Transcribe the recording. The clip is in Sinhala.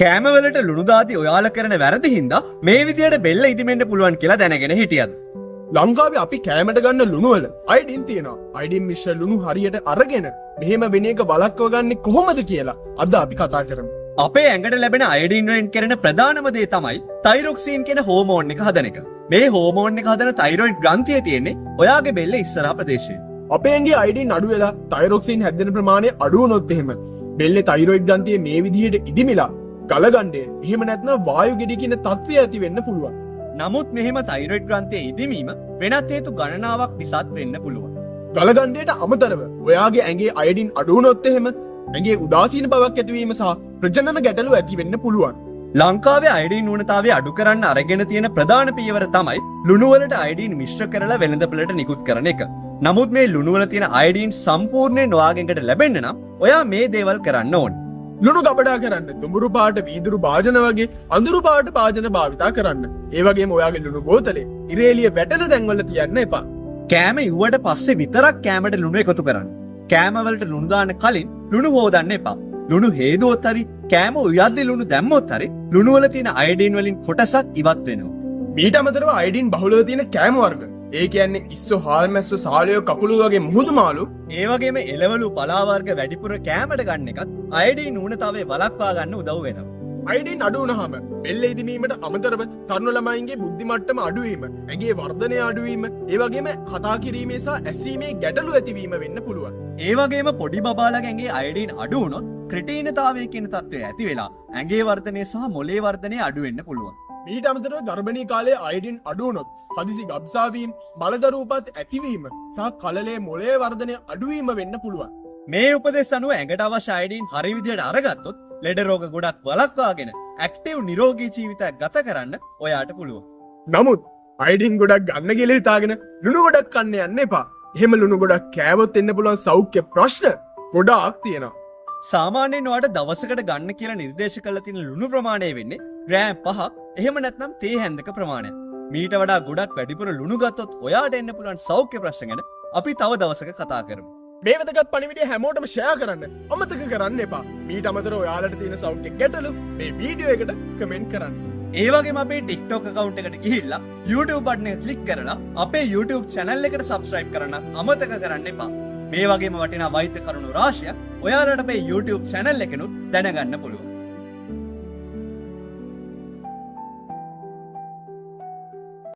කෑමවලට ලුණු දාති ඔයාලා කරන වැරදි හින්දා මේ විදියට බෙල්ල ඉදිමෙන්න පුළුවන් කියලා දැනගෙන හිටියද? ලංකාවේ අපි කෑමට ගන්න ලුණු වල අයඩින් තියෙනවා. අයඩින් මිශ්‍ර ලුණු හරියට අරගෙන මෙහෙම වෙන එක වළක්ව ගන්න කොහොමද කියලා අද අපි කතා කරමු. අපේ ඇඟට ලැබෙන අයඩින් වලින් කරන ප්‍රධානම දේ තමයි තයිරොක්සින් කියන හෝමෝන් එක හදන එක. මේ හෝමෝන් එක හදන තයිරොයිඩ් ග්‍රන්ථිය තියෙන්නේ ඔයාගේ බෙල්ල ඉස්සරහා ප්‍රදේශයේ. අපේ ඇඟේ අයඩින් අඩු වෙලා තයිරොක්සින් හැදෙන ප්‍රමාණය අඩු වුණොත් එහෙම බෙල්ලේ තයිරොයිඩ් ග්‍රන්ථිය මේ විදිහට ඉදිමිලා ගලගන්නේ එහෙම නැත්නම් වායු ගෙඩි කියන තත්ත්වය ඇති වෙන්න පුළුවන්. නමුත් මෙහෙම තයිරොයිඩ් ග්‍රන්ථිය ඉදිමීම වෙනත් හේතු ගණනාවක් නිසාත් වෙන්න පුළුවන්. ගලගණ්ඩයට අමතරව ඔයාගේ ඇගේ අයඩින් අඩු වුණොත් එහෙම ඇගේ උදාසීන බවක් ඇතිවීම සහ ප්‍රජනන ගැටලු ඇති වෙන්න පුළුවන්. ලංකාවේ අයඩින් ඌනතාවය අඩු කරන්න අරගෙන තියෙන ප්‍රධාන පියවර තමයි ලුණු වලට අයඩින් මිශ්‍ර කරලා වෙළඳපළට නිකුත් කරන එක. නමුත් මේ ලුණු වල තියෙන අයඩින් සම්පූර්ණයෙන් ඔයාගෙන්කට ලැබෙන්න නම් ඔයා මේ දේවල් කරන්න ඕනේ. ලුණු ගබඩා කරන්න දුඹුරු පාට වීදුරු භාජන වගේ අඳුරු පාට භාජන භාවිතා කරන්න. ඒ වගේම ඔයාගේ ලුණු බෝතලේ ඉරේලිය වැටෙන තැන්වල තියන්න එපා. කෑම ඉව්වට පස්සේ විතරක් කෑමට ලුණු එකතු කරන්න. කෑමවලට ලුණු දාන්න කලින් ලුණු හොදන්න එපා. ලුණු හේදුවොත් හරි කෑම උයද්දි ලුණු දැම්මොත් හරි ලුණු වල තියෙන අයඩින් වලින් කොටසක් ඉවත් වෙනවා. මීට අමතරව අයඩින් බහුලව තියෙන කෑම වර්ග. ඒ කියන්නේ ඉස්සෝ හාල්මැස්සෝ සාලයෝ කකුළු වගේ මුහුදු මාළු ඒ වගේම එළවලු පලා වර්ග වැඩිපුර කෑමට ගන්න එකත් අයඩින් ඌනතාවය වළක්වා ගන්න උදව් වෙනවා. අයඩින් අඩු වුණාම බෙල්ල ඉදිමීමට අමතරව තරුණ ළමයින්ගේ බුද්ධි මට්ටම අඩු වීම, ඇඟේ වර්ධනය අඩු වීම, ඒ වගේම කතා කිරීමේ සහ ඇසීමේ ගැටලු ඇතිවීම වෙන්න පුළුවන්. ඒ වගේම පොඩි බබාලගේ ඇඟේ අයඩින් අඩු වුණොත් ක්‍රිටීනතාවය කියන තත්ත්වය ඇති වෙලා ඇඟේ වර්ධනය සහ මොළේ වර්ධනය අඩු වෙන්න පුළුවන්. මීට අමතරව ගර්භණී කාලයේ අයඩින් අඩු වුණොත් හදිසි ගබ්සාවීම, බලදරූපත් ඇතිවීම සහ කලලේ මොළයේ වර්ධනය අඩුවීම වෙන්න පුළුවන්. මේ උපදෙස් අනුව ඇඟට අවශ්‍ය අයඩින් හරි විදියට අරගත්තොත් ලෙඩ රෝග ගොඩක් වළක්වාගෙන ඇක්ටිව් නිරෝගී ජීවිතයක් ගත කරන්න ඔයාට පුළුවන්. නමුත් අයඩින් ගොඩක් ගන්න කියලා හිතාගෙන ලුණු ගොඩක් කන්න යන්න එපා. එහෙම ලුණු ගොඩක් කෑවොත් එන්න පුළුවන් සෞඛ්‍ය ප්‍රශ්න ගොඩාක් තියෙනවා. සාමාන්‍යයෙන් ඔයාට දවසකට ගන්න කියලා නිර්දේශ කරලා තියෙන ලුණු ප්‍රමාණය වෙන්නේ ග්‍රෑම් 5ක් එහෙම නැත්නම් තේ හැන්දක ප්‍රමාණයක්. මීට වඩා ගොඩක් වැඩිපුර ලුණු ගත්තොත් ඔයාට එන්න පුළුවන් සෞඛ්‍ය ප්‍රශ්න ගැන අපි තව දවසක කතා කරමු. මේ වැදගත් පණිවිඩය හැමෝටම ෂෙයා කරන්න අමතක කරන්න එපා. මීට අමතරව ඔයාලට තියෙන සෞඛ්‍ය ගැටලු මේ වීඩියෝ එකට කමෙන්ට් කරන්න. ඒ වගේම අපේ TikTok account එකට ගිහිල්ලා YouTube බටන් එක ක්ලික් කරලා අපේ YouTube channel එකට subscribe කරන්න අමතක කරන්න එපා. මේ වගේම වටිනා වෛද්‍ය කරුණු රාශියක් ඔයාලට අපේ YouTube channel එකනොත් දැනගන්න පුළුවන්.